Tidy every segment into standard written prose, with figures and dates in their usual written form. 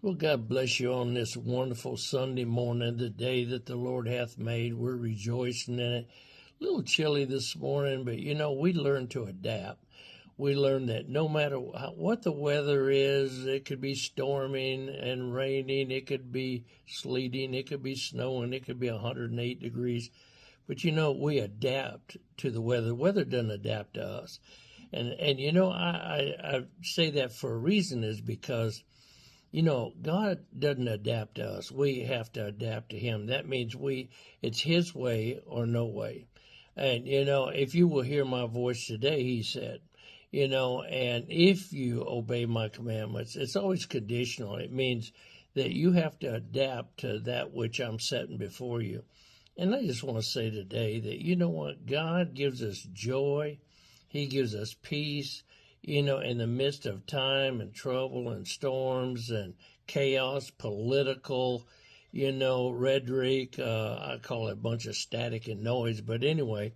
Well, God bless you on this wonderful Sunday morning, the day that the Lord hath made. We're rejoicing in it. A little chilly this morning, but we learn to adapt. We learn that no matter what the weather is, it could be storming and raining, it could be sleeting, it could be snowing, it could be 108 degrees. But we adapt to the weather. The weather doesn't adapt to us. And I say that for a reason, is because God doesn't adapt to us. We have to adapt to Him. That means it's His way or no way. And, if you will hear my voice today, He said, and if you obey my commandments, it's always conditional. It means that you have to adapt to that which I'm setting before you. And I just want to say today that, what? God gives us joy. He gives us peace. In the midst of time and trouble and storms and chaos, political, rhetoric, I call it a bunch of static and noise. But anyway,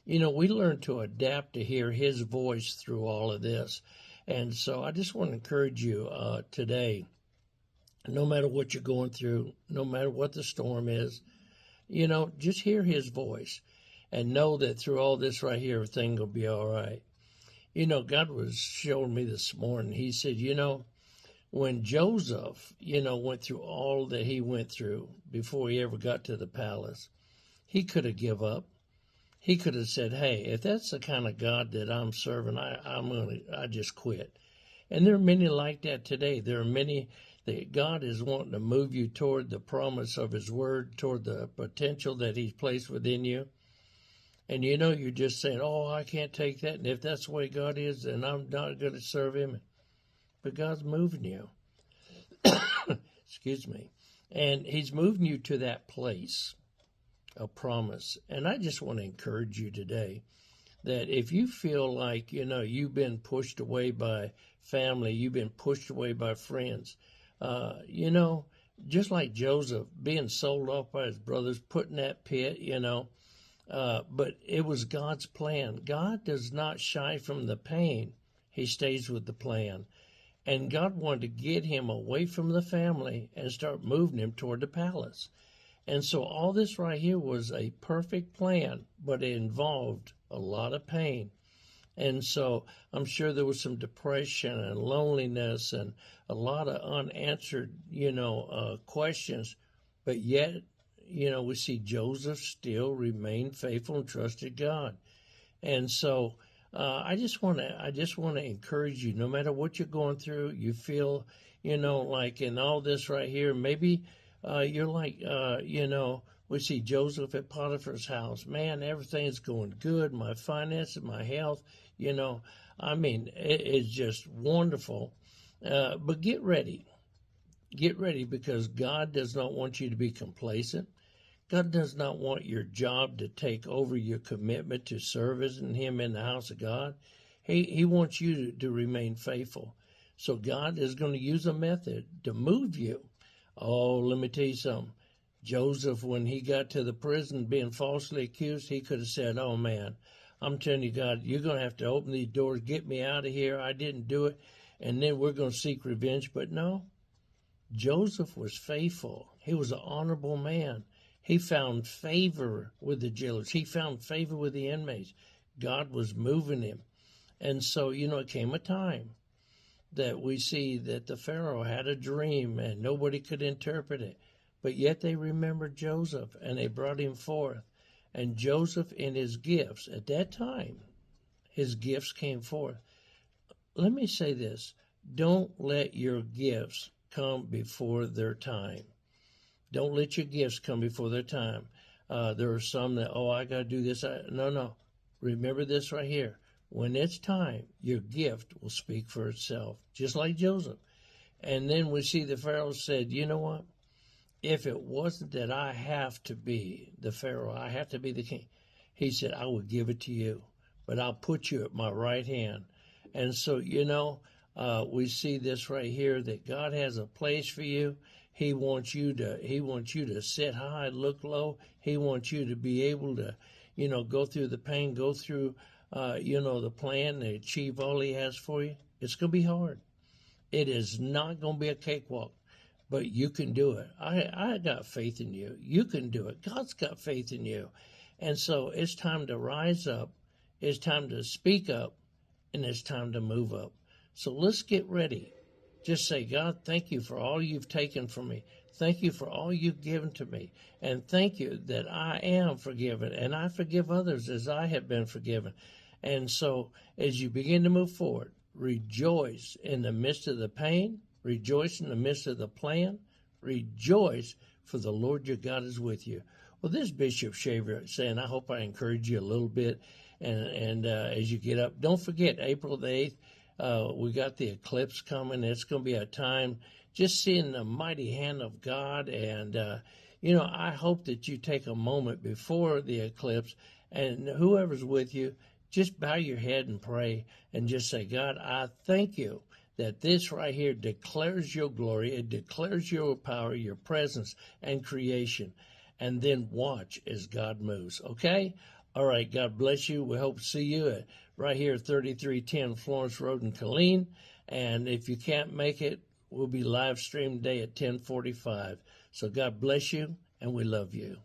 we learn to adapt to hear His voice through all of this. And so I just want to encourage you today, no matter what you're going through, no matter what the storm is, just hear His voice and know that through all this right here, everything will be all right. God was showing me this morning. He said, when Joseph, went through all that he went through before he ever got to the palace, he could have give up. He could have said, hey, if that's the kind of God that I'm serving, I just quit. And there are many like that today. There are many that God is wanting to move you toward the promise of His word, toward the potential that He's placed within you. And you're just saying, oh, I can't take that. And if that's the way God is, then I'm not going to serve Him. But God's moving you. Excuse me. And He's moving you to that place of promise. And I just want to encourage you today that if you feel like, you've been pushed away by family, you've been pushed away by friends, just like Joseph being sold off by his brothers, put in that pit, but it was God's plan. God does not shy from the pain. He stays with the plan. And God wanted to get him away from the family and start moving him toward the palace. And so all this right here was a perfect plan, but it involved a lot of pain. And so I'm sure there was some depression and loneliness and a lot of unanswered, questions. But yet, we see Joseph still remained faithful and trusted God. And so I just want to encourage you, no matter what you're going through, you feel, like in all this right here, maybe you're like, we see Joseph at Potiphar's house. Man, everything's going good. My finances, my health, it's just wonderful. But get ready. Get ready, because God does not want you to be complacent. God does not want your job to take over your commitment to serving Him in the house of God. He wants you to remain faithful. So God is going to use a method to move you. Oh, let me tell you something. Joseph, when he got to the prison being falsely accused, he could have said, oh man, I'm telling you, God, you're going to have to open these doors, get me out of here. I didn't do it. And then we're going to seek revenge. But no, Joseph was faithful. He was an honorable man. He found favor with the jailers. He found favor with the inmates. God was moving him. And so, it came a time that we see that the Pharaoh had a dream and nobody could interpret it. But yet they remembered Joseph and they brought him forth. And Joseph, in his gifts, at that time, his gifts came forth. Let me say this. Don't let your gifts come before their time. Don't let your gifts come before their time. There are some that, I got to do this. No. Remember this right here. When it's time, your gift will speak for itself, just like Joseph. And then we see the Pharaoh said, you know what? If it wasn't that I have to be the Pharaoh, I have to be the king, he said, I will give it to you, but I'll put you at my right hand. And so, we see this right here, that God has a place for you. He wants you to sit high, look low. He wants you to be able to, go through the pain, go through, the plan to achieve all He has for you. It's going to be hard. It is not going to be a cakewalk. but you can do it. I got faith in you. You can do it. God's got faith in you. And so it's time to rise up. It's time to speak up, and it's time to move up. So let's get ready. Just say, God, thank you for all you've taken from me. Thank you for all you've given to me. And thank you that I am forgiven, and I forgive others as I have been forgiven. And so as you begin to move forward, rejoice in the midst of the pain. Rejoice in the midst of the plan. Rejoice, for the Lord your God is with you. Well, this is Bishop Shaver saying, I hope I encourage you a little bit. And as you get up, don't forget, April the 8th, we got the eclipse coming. It's going to be a time just seeing the mighty hand of God. And, I hope that you take a moment before the eclipse, and whoever's with you, just bow your head and pray and just say, God, I thank you that this right here declares your glory. It declares your power, your presence, and creation. And then watch as God moves, okay? All right, God bless you. We hope to see you right here at 3310 Florence Road in Killeen. And if you can't make it, we'll be live streamed today at 10:45. So God bless you, and we love you.